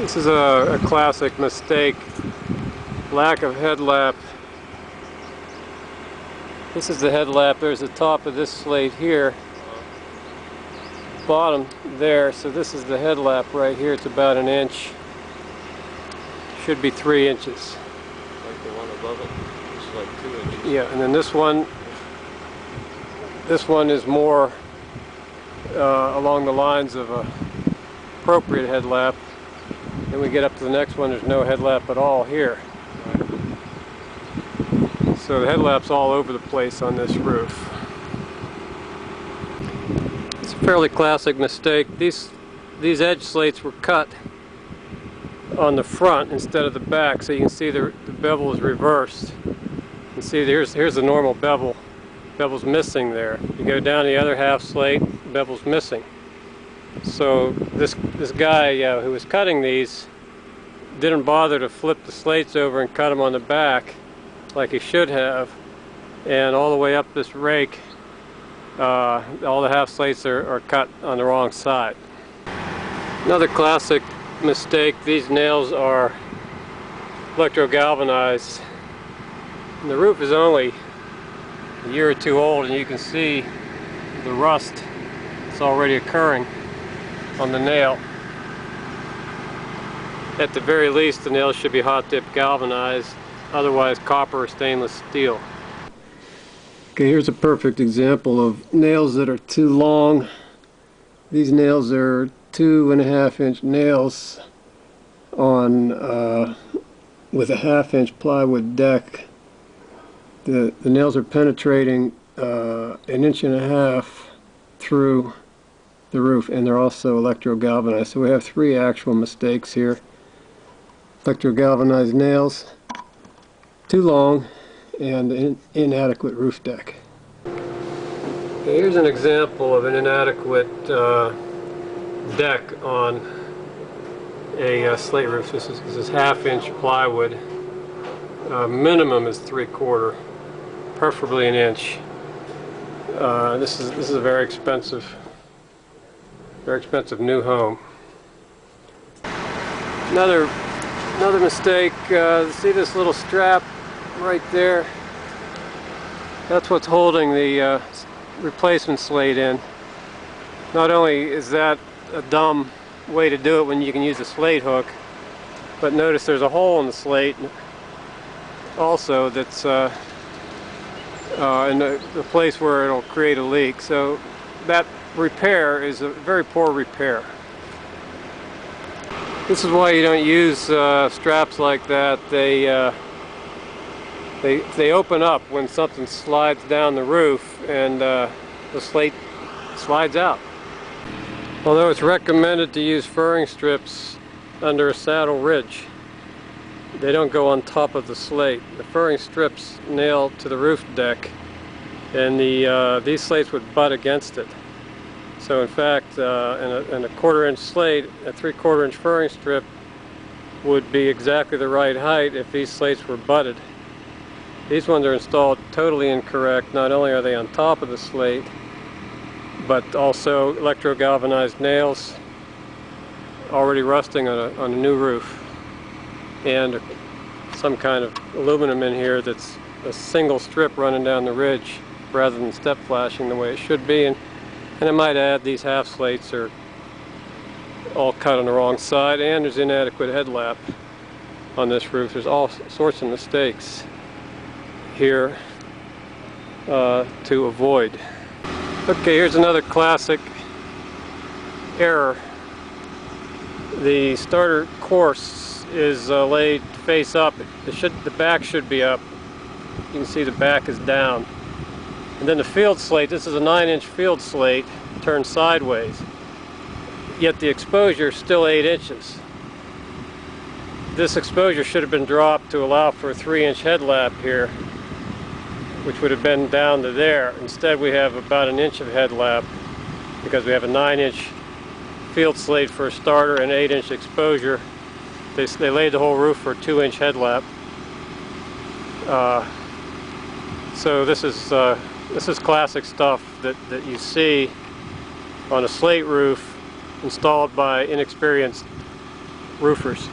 This is a classic mistake, lack of headlamp. This is the headlamp. There's the top of this slate here, bottom there, so this is the headlamp right here. It's about an inch, should be 3 inches. Like the one above it, it's like 2 inches. Yeah, and then this one is more along the lines of a appropriate headlamp. Then we get up to the next one, there's no headlamp at all here. So the headlamp's all over the place on this roof. It's a fairly classic mistake. These edge slates were cut on the front instead of the back, so you can see the bevel is reversed. You can see here's the normal bevel. Bevel's missing there. You go down the other half slate, bevel's missing. So this guy who was cutting these didn't bother to flip the slates over and cut them on the back like he should have, and all the way up this rake all the half slates are cut on the wrong side. Another classic mistake, these nails are electro-galvanized, and the roof is only a year or two old, and you can see the rust that's already occurring on the nail. At the very least, the nails should be hot dip galvanized, otherwise copper or stainless steel. Okay, here's a perfect example of nails that are too long. These nails are 2.5 inch nails on with a 1/2 inch plywood deck. The nails are penetrating 1.5 inches through the roof, and they're also electro-galvanized. So we have 3 actual mistakes here. Electro-galvanized nails, too long, and inadequate roof deck. Okay, here's an example of an inadequate deck on a slate roof. This is 1/2 inch plywood. Minimum is 3/4, preferably an inch. This is a very expensive new home. Another mistake. See this little strap right there? That's what's holding the replacement slate in. Not only is that a dumb way to do it when you can use a slate hook, but notice there's a hole in the slate also that's in the place where it'll create a leak. So that repair is a very poor repair. This is why you don't use straps like that. They open up when something slides down the roof, and the slate slides out. Although it's recommended to use furring strips under a saddle ridge, they don't go on top of the slate. The furring strips nail to the roof deck, and these slates would butt against it. So in fact, in a 1/4 inch slate, a 3/4 inch furring strip would be exactly the right height if these slates were butted. These ones are installed totally incorrect. Not only are they on top of the slate, but also electro-galvanized nails already rusting on a new roof, and some kind of aluminum in here that's a single strip running down the ridge rather than step flashing the way it should be. And I might add, these half slates are all cut on the wrong side, and there's inadequate headlamp on this roof. There's all sorts of mistakes here to avoid. Okay, here's another classic error. The starter course is laid face up. The back should be up. You can see the back is down. And then the field slate, this is a 9 inch field slate, turned sideways. Yet the exposure is still 8 inches. This exposure should have been dropped to allow for a 3 inch headlamp here, which would have been down to there. Instead we have about an inch of headlamp because we have a 9 inch field slate for a starter and 8 inch exposure. They laid the whole roof for a 2 inch headlamp. So this is classic stuff that you see on a slate roof installed by inexperienced roofers.